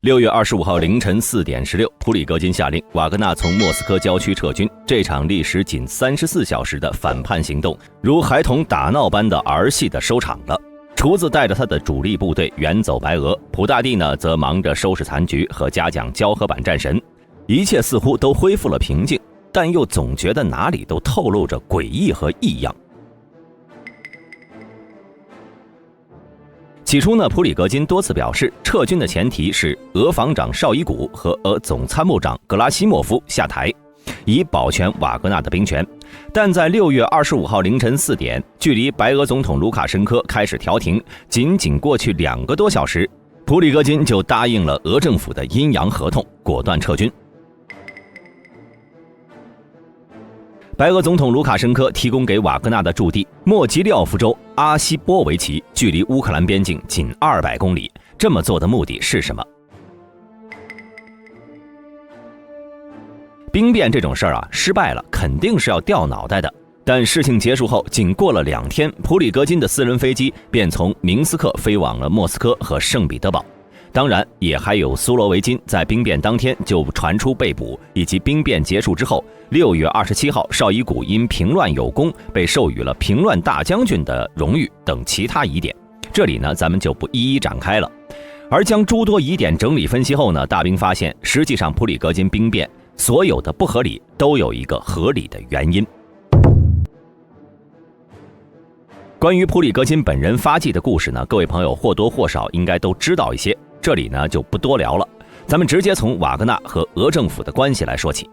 6月25号凌晨4点16，普里戈金下令瓦格纳从莫斯科郊区撤军。这场历时仅34小时的反叛行动，如孩童打闹般的儿戏的收场了。厨子带着他的主力部队远走白俄，普大帝呢则忙着收拾残局和嘉奖胶合板战神。一切似乎都恢复了平静，但又总觉得哪里都透露着诡异和异样。起初呢，普里戈金多次表示，撤军的前提是俄防长绍伊古和俄总参谋长格拉西莫夫下台，以保全瓦格纳的兵权。但在6月25号凌晨4点，距离白俄总统卢卡申科开始调停仅仅过去2个多小时，普里戈金就答应了俄政府的阴阳合同，果断撤军。白俄总统卢卡申科提供给瓦格纳的驻地莫吉廖夫州阿西波维奇，距离乌克兰边境仅200公里。这么做的目的是什么？兵变这种事儿失败了肯定是要掉脑袋的。但事情结束后，仅过了2天，普里戈金的私人飞机便从明斯克飞往了莫斯科和圣彼得堡。当然，也还有苏罗维金在兵变当天就传出被捕，以及兵变结束之后，6月27号绍伊古因平乱有功被授予了平乱大将军的荣誉等其他疑点。这里呢，咱们就不一一展开了。而将诸多疑点整理分析后呢，大兵发现，实际上普里戈金兵变所有的不合理都有一个合理的原因。关于普里戈金本人发迹的故事呢，各位朋友或多或少应该都知道一些。这里呢就不多聊了，咱们直接从瓦格纳和俄政府的关系来说起。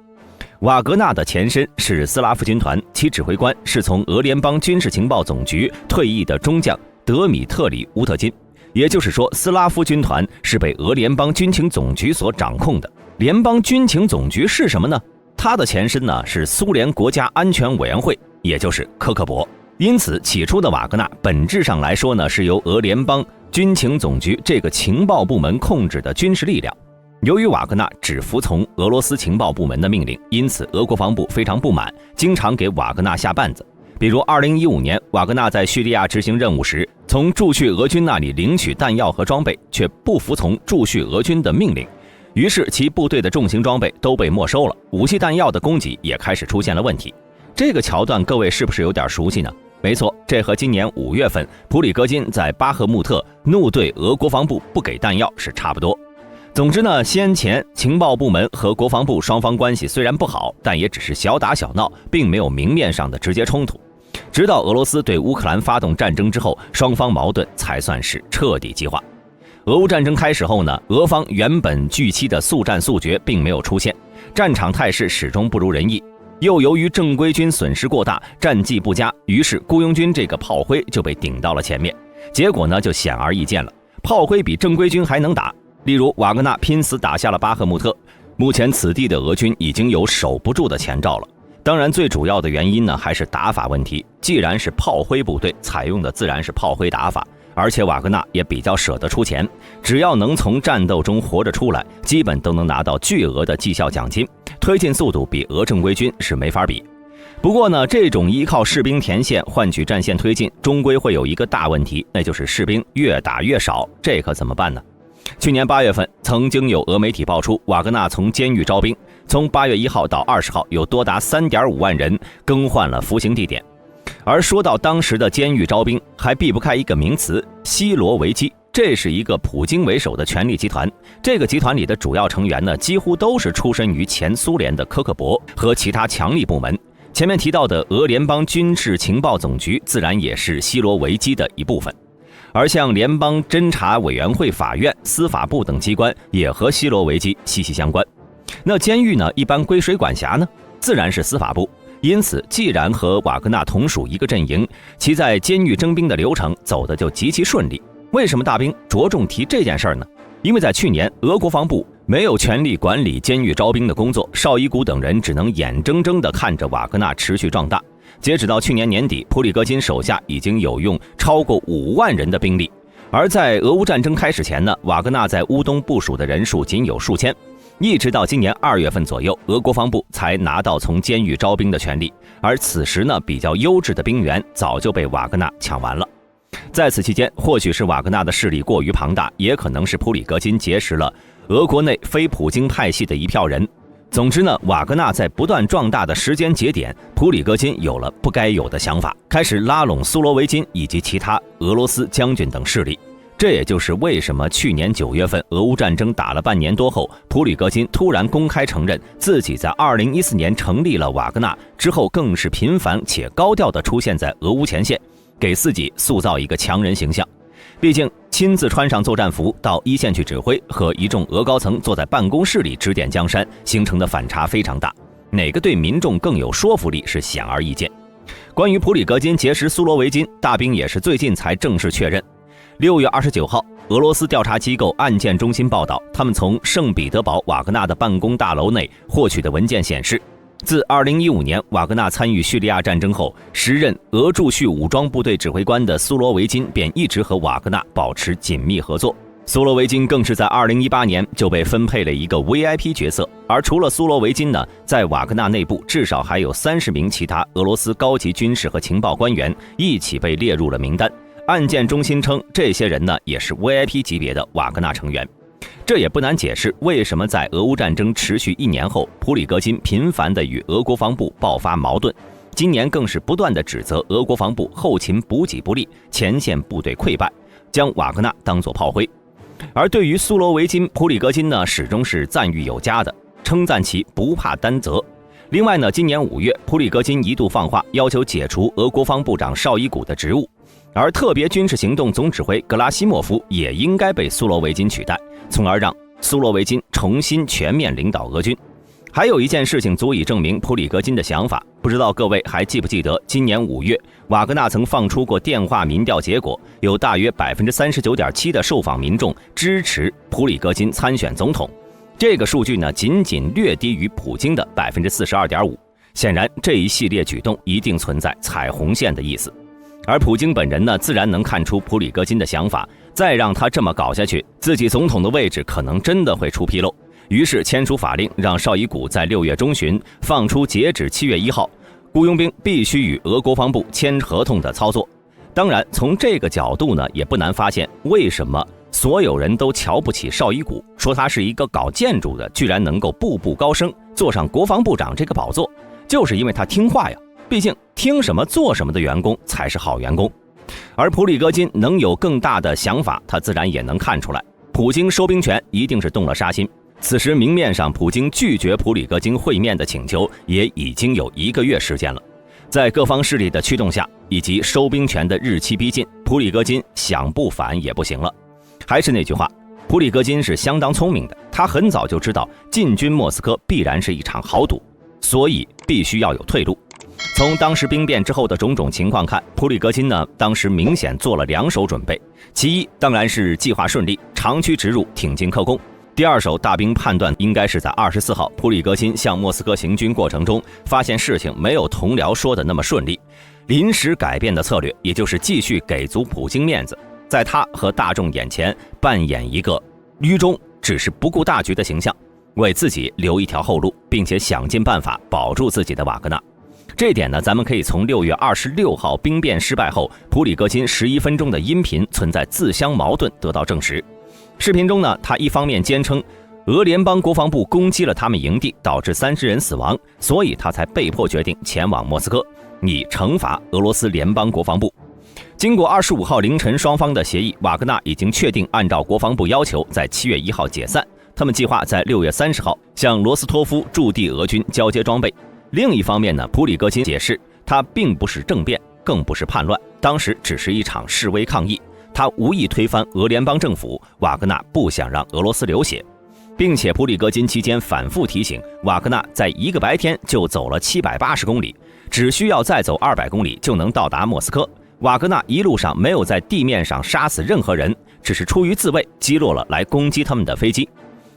瓦格纳的前身是斯拉夫军团，其指挥官是从俄联邦军事情报总局退役的中将德米特里乌特金。也就是说，斯拉夫军团是被俄联邦军情总局所掌控的。联邦军情总局是什么呢？它的前身呢是苏联国家安全委员会，也就是科克勃。因此起初的瓦格纳本质上来说呢，是由俄联邦军情总局这个情报部门控制的军事力量。由于瓦格纳只服从俄罗斯情报部门的命令，因此俄国防部非常不满，经常给瓦格纳下绊子。比如2015年，瓦格纳在叙利亚执行任务时，从驻叙俄军那里领取弹药和装备，却不服从驻叙俄军的命令，于是其部队的重型装备都被没收了，武器弹药的供给也开始出现了问题。这个桥段各位是不是有点熟悉呢？没错，这和今年5月份普里戈金在巴赫穆特怒对俄国防部不给弹药是差不多。总之呢，先前情报部门和国防部双方关系虽然不好，但也只是小打小闹，并没有明面上的直接冲突。直到俄罗斯对乌克兰发动战争之后，双方矛盾才算是彻底激化。俄乌战争开始后呢，俄方原本预期的速战速决并没有出现，战场态势始终不如人意。又由于正规军损失过大，战绩不佳，于是雇佣军这个炮灰就被顶到了前面。结果呢，就显而易见了，炮灰比正规军还能打。例如瓦格纳拼死打下了巴赫穆特，目前此地的俄军已经有守不住的前兆了。当然最主要的原因呢，还是打法问题。既然是炮灰部队，采用的自然是炮灰打法，而且瓦格纳也比较舍得出钱，只要能从战斗中活着出来，基本都能拿到巨额的绩效奖金，推进速度比俄正规军是没法比。不过呢，这种依靠士兵填线换取战线推进，终归会有一个大问题，那就是士兵越打越少，这可怎么办呢？去年8月份，曾经有俄媒体爆出，瓦格纳从监狱招兵，从8月1号到20号，有多达3.5万人更换了服刑地点。而说到当时的监狱招兵，还避不开一个名词——西罗维基。这是一个普京为首的权力集团，这个集团里的主要成员呢，几乎都是出身于前苏联的科克勃和其他强力部门。前面提到的俄联邦军事情报总局，自然也是西罗维基的一部分。而像联邦侦察委员会、法院、司法部等机关也和西罗维基息息相关。那监狱呢，一般归谁管辖呢？自然是司法部。因此，既然和瓦格纳同属一个阵营，其在监狱征兵的流程走得就极其顺利。为什么大兵着重提这件事呢？因为在去年，俄国防部没有权力管理监狱招兵的工作，绍伊古等人只能眼睁睁地看着瓦格纳持续壮大。截止到去年年底，普里戈金手下已经有用超过5万人的兵力。而在俄乌战争开始前呢，瓦格纳在乌东部署的人数仅有数千，一直到今年2月份左右，俄国防部才拿到从监狱招兵的权利，而此时呢，比较优质的兵源早就被瓦格纳抢完了。在此期间，或许是瓦格纳的势力过于庞大，也可能是普里戈金结识了俄国内非普京派系的一票人。总之呢，瓦格纳在不断壮大的时间节点，普里戈金有了不该有的想法，开始拉拢苏罗维金以及其他俄罗斯将军等势力。这也就是为什么去年9月份俄乌战争打了半年多后，普里戈金突然公开承认自己在2014年成立了瓦格纳之后，更是频繁且高调地出现在俄乌前线，给自己塑造一个强人形象。毕竟亲自穿上作战服到一线去指挥，和一众俄高层坐在办公室里指点江山，形成的反差非常大，哪个对民众更有说服力是显而易见。关于普里戈金结识苏罗维金，大兵也是最近才正式确认。6月29号，俄罗斯调查机构案件中心报道，他们从圣彼得堡瓦格纳的办公大楼内获取的文件显示，自2015年瓦格纳参与叙利亚战争后，时任俄驻叙武装部队指挥官的苏罗维金便一直和瓦格纳保持紧密合作。苏罗维金更是在2018年就被分配了一个 VIP 角色，而除了苏罗维金呢，在瓦格纳内部至少还有30名其他俄罗斯高级军事和情报官员一起被列入了名单。案件中心称，这些人呢也是 VIP 级别的瓦格纳成员。这也不难解释为什么在俄乌战争持续1年后，普里戈金频繁地与俄国防部爆发矛盾，今年更是不断地指责俄国防部后勤补给不力，前线部队溃败，将瓦格纳当作炮灰。而对于苏罗维金，普里戈金呢始终是赞誉有加的，称赞其不怕担责。另外呢，今年5月，普里戈金一度放话要求解除俄国防部长绍伊古的职务，而特别军事行动总指挥格拉西莫夫也应该被苏罗维金取代，从而让苏罗维金重新全面领导俄军。还有一件事情足以证明普里戈金的想法，不知道各位还记不记得，今年5月，瓦格纳曾放出过电话民调结果，有大约 39.7% 的受访民众支持普里戈金参选总统。这个数据呢，仅仅略低于普京的 42.5%。显然，这一系列举动一定存在踩红线的意思。而普京本人呢，自然能看出普里戈金的想法，再让他这么搞下去，自己总统的位置可能真的会出纰漏。于是签署法令，让绍伊古在6月中旬放出截止7月1号，雇佣兵必须与俄国防部签合同的操作。当然，从这个角度呢，也不难发现，为什么所有人都瞧不起绍伊古，说他是一个搞建筑的，居然能够步步高升，坐上国防部长这个宝座，就是因为他听话呀。毕竟听什么做什么的员工才是好员工。而普里戈金能有更大的想法，他自然也能看出来，普京收兵权一定是动了杀心。此时明面上普京拒绝普里戈金会面的请求也已经有1个月时间了。在各方势力的驱动下，以及收兵权的日期逼近，普里戈金想不反也不行了。还是那句话，普里戈金是相当聪明的，他很早就知道进军莫斯科必然是一场豪赌，所以必须要有退路。从当时兵变之后的种种情况看，普里戈金呢，当时明显做了2手准备。其一，当然是计划顺利，长驱直入，挺进克攻。第2手，大兵判断应该是在24号，普里戈金向莫斯科行军过程中，发现事情没有同僚说的那么顺利，临时改变的策略，也就是继续给足普京面子，在他和大众眼前扮演一个愚忠只是不顾大局的形象，为自己留一条后路，并且想尽办法保住自己的瓦格纳。这点呢，咱们可以从6月26号兵变失败后，普里戈金11分钟的音频存在自相矛盾得到证实。视频中呢，他一方面坚称俄联邦国防部攻击了他们营地，导致30人死亡，所以他才被迫决定前往莫斯科，以惩罚俄罗斯联邦国防部。经过25号凌晨双方的协议，瓦格纳已经确定按照国防部要求在7月1号解散，他们计划在6月30号向罗斯托夫驻地俄军交接装备。另一方面呢，普里戈金解释，他并不是政变，更不是叛乱，当时只是一场示威抗议，他无意推翻俄联邦政府，瓦格纳不想让俄罗斯流血，并且普里戈金期间反复提醒，瓦格纳在1个白天就走了780公里，只需要再走200公里就能到达莫斯科。瓦格纳一路上没有在地面上杀死任何人，只是出于自卫击落了来攻击他们的飞机。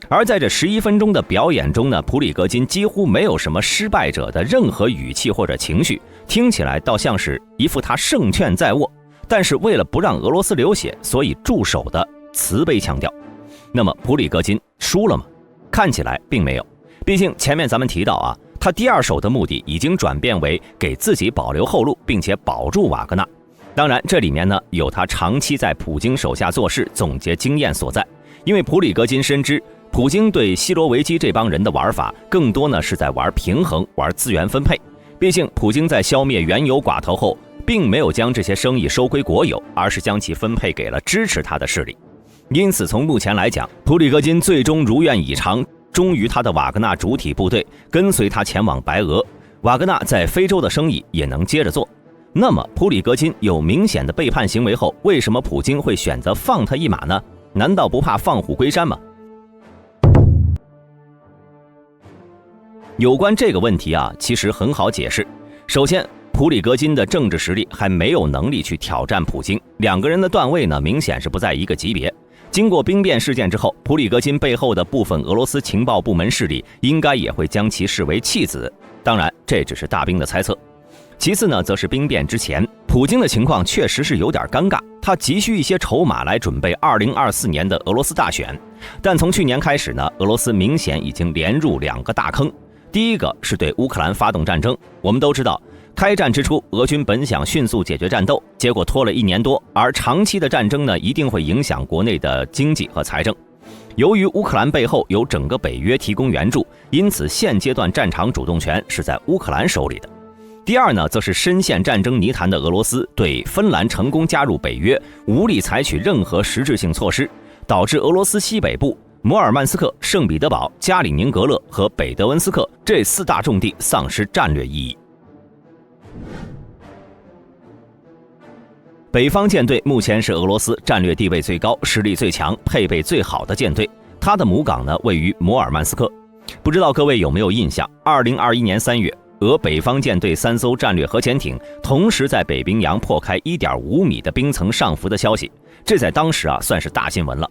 而在这11分钟的表演中呢，普里戈金几乎没有什么失败者的任何语气或者情绪，听起来倒像是一副他胜券在握，但是为了不让俄罗斯流血，所以驻守的慈悲腔调。那么普里戈金输了吗？看起来并没有，毕竟前面咱们提到啊，他第2手的目的已经转变为给自己保留后路，并且保住瓦格纳。当然这里面呢，有他长期在普京手下做事总结经验所在，因为普里戈金深知普京对西罗维基这帮人的玩法，更多呢是在玩平衡、玩资源分配。毕竟，普京在消灭原油寡头后，并没有将这些生意收归国有，而是将其分配给了支持他的势力。因此，从目前来讲，普里戈金最终如愿以偿，忠于他的瓦格纳主体部队，跟随他前往白俄。瓦格纳在非洲的生意也能接着做。那么，普里戈金有明显的背叛行为后，为什么普京会选择放他一马呢？难道不怕放虎归山吗？有关这个问题啊，其实很好解释。首先，普里戈金的政治实力还没有能力去挑战普京，两个人的段位呢，明显是不在一个级别。经过兵变事件之后，普里戈金背后的部分俄罗斯情报部门势力应该也会将其视为弃子。当然，这只是大兵的猜测。其次呢，则是兵变之前，普京的情况确实是有点尴尬，他急需一些筹码来准备2024年的俄罗斯大选。但从去年开始呢，俄罗斯明显已经连入2个大坑。第一个是对乌克兰发动战争。我们都知道，开战之初，俄军本想迅速解决战斗，结果拖了1年多，而长期的战争呢，一定会影响国内的经济和财政。由于乌克兰背后有整个北约提供援助，因此现阶段战场主动权是在乌克兰手里的。第二呢，则是深陷战争泥潭的俄罗斯对芬兰成功加入北约无力采取任何实质性措施，导致俄罗斯西北部摩尔曼斯克、圣彼得堡、加里宁格勒和北德温斯克这4大重地丧失战略意义。北方舰队目前是俄罗斯战略地位最高、实力最强、配备最好的舰队，它的母港呢位于摩尔曼斯克。不知道各位有没有印象，2021年3月，俄北方舰队3艘战略核潜艇同时在北冰洋破开1.5米的冰层上浮的消息，这在当时啊算是大新闻了。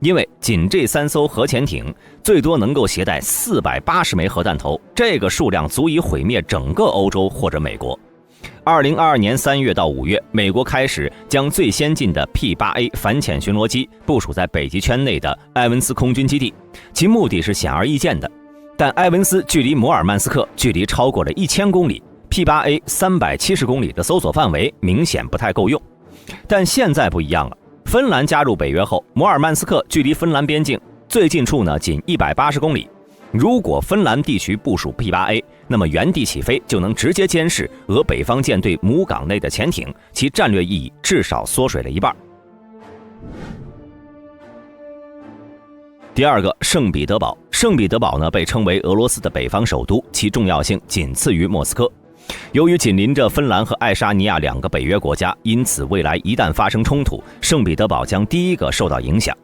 因为仅这3艘核潜艇最多能够携带480枚核弹头，这个数量足以毁灭整个欧洲或者美国。2022年3月到5月，美国开始将最先进的 P-8A 反潜巡逻机部署在北极圈内的埃文斯空军基地，其目的是显而易见的。但埃文斯距离摩尔曼斯克距离超过了1000公里 ，P-8A 370公里的搜索范围明显不太够用。但现在不一样了，芬兰加入北约后，摩尔曼斯克距离芬兰边境最近处呢仅180公里。如果芬兰地区部署 P-8A， 那么原地起飞就能直接监视俄北方舰队母港内的潜艇，其战略意义至少缩水了一半。第二个，圣彼得堡。圣彼得堡呢被称为俄罗斯的北方首都，其重要性仅次于莫斯科。由于紧邻着芬兰和爱沙尼亚2个北约国家，因此未来一旦发生冲突，圣彼得堡将第一个受到影响。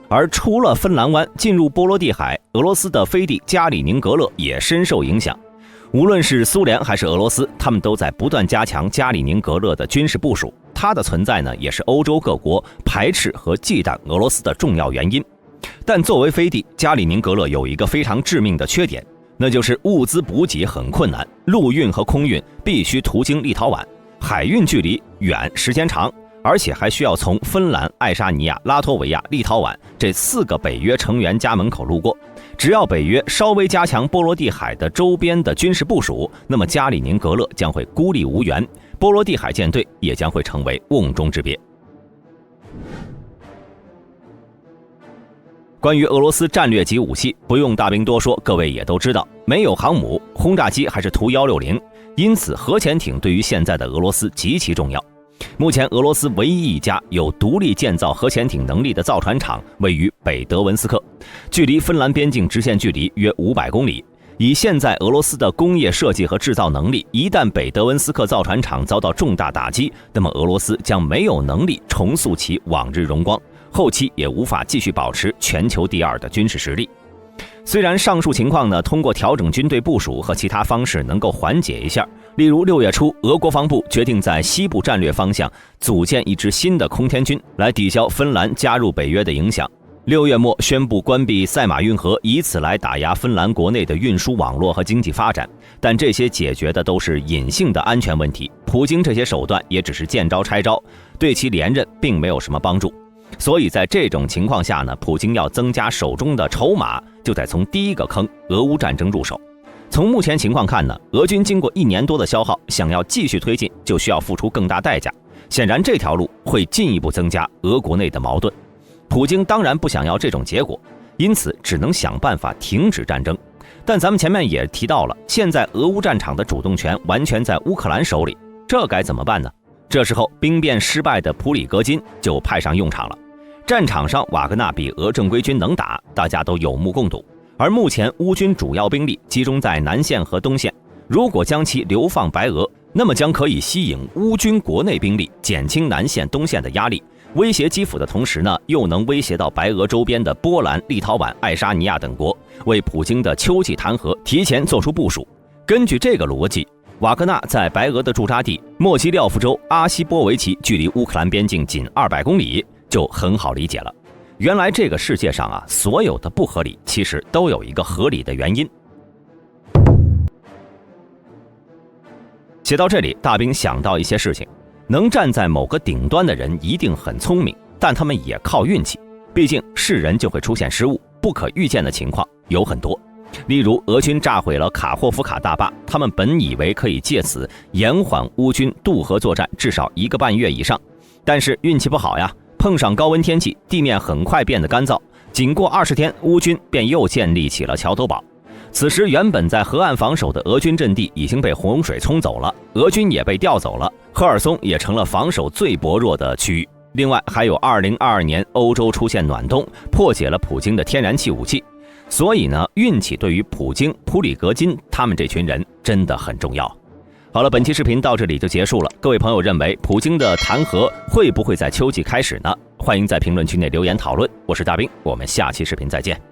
而除了芬兰湾进入波罗的海，俄罗斯的飞地加里宁格勒也深受影响。无论是苏联还是俄罗斯，他们都在不断加强加里宁格勒的军事部署。它的存在呢，也是欧洲各国排斥和忌惮俄罗斯的重要原因。但作为飞地，加里宁格勒有一个非常致命的缺点，那就是物资补给很困难，陆运和空运必须途经立陶宛，海运距离远，时间长，而且还需要从芬兰、爱沙尼亚、拉脱维亚、立陶宛这4个北约成员家门口路过。只要北约稍微加强波罗的海的周边的军事部署，那么加里宁格勒将会孤立无援，波罗的海舰队也将会成为瓮中之鳖。关于俄罗斯战略级武器，不用大兵多说，各位也都知道，没有航母、轰炸机还是图160，因此核潜艇对于现在的俄罗斯极其重要。目前俄罗斯唯一一家有独立建造核潜艇能力的造船厂位于北德文斯克，距离芬兰边境直线距离约500公里。以现在俄罗斯的工业设计和制造能力，一旦北德文斯克造船厂遭到重大打击，那么俄罗斯将没有能力重塑其往日荣光，后期也无法继续保持全球第2的军事实力。虽然上述情况呢，通过调整军队部署和其他方式能够缓解一下，例如6月初，俄国防部决定在西部战略方向组建一支新的空天军，来抵消芬兰加入北约的影响。6月末宣布关闭塞马运河，以此来打压芬兰国内的运输网络和经济发展。但这些解决的都是隐性的安全问题，普京这些手段也只是见招拆招，对其连任并没有什么帮助。所以在这种情况下呢，普京要增加手中的筹码，就得从第一个坑俄乌战争入手。从目前情况看呢，俄军经过1年多的消耗，想要继续推进，就需要付出更大代价。显然这条路会进一步增加俄国内的矛盾。普京当然不想要这种结果，因此只能想办法停止战争。但咱们前面也提到了，现在俄乌战场的主动权完全在乌克兰手里，这该怎么办呢？这时候兵变失败的普里格金就派上用场了。战场上瓦格纳比俄正规军能打，大家都有目共睹。而目前乌军主要兵力集中在南线和东线，如果将其流放白俄，那么将可以吸引乌军国内兵力，减轻南线东线的压力，威胁基辅的同时呢，又能威胁到白俄周边的波兰、立陶宛、爱沙尼亚等国，为普京的秋季弹劾提前做出部署。根据这个逻辑，瓦格纳在白俄的驻扎地莫基廖夫州阿西波维奇距离乌克兰边境仅200公里，就很好理解了。原来这个世界上啊，所有的不合理其实都有一个合理的原因。写到这里，大兵想到一些事情，能站在某个顶端的人一定很聪明，但他们也靠运气，毕竟是人就会出现失误，不可预见的情况有很多。例如俄军炸毁了卡霍夫卡大坝，他们本以为可以借此延缓乌军渡河作战至少1个半月以上，但是运气不好呀，碰上高温天气，地面很快变得干燥，仅过20天，乌军便又建立起了桥头堡。此时原本在河岸防守的俄军阵地已经被洪水冲走了，俄军也被调走了，赫尔松也成了防守最薄弱的区域。另外还有2022年欧洲出现暖冬，破解了普京的天然气武器。所以呢，运气对于普京、普里格金他们这群人真的很重要。好了，本期视频到这里就结束了。各位朋友认为普京的弹劾会不会在秋季开始呢？欢迎在评论区内留言讨论。我是大兵，我们下期视频再见。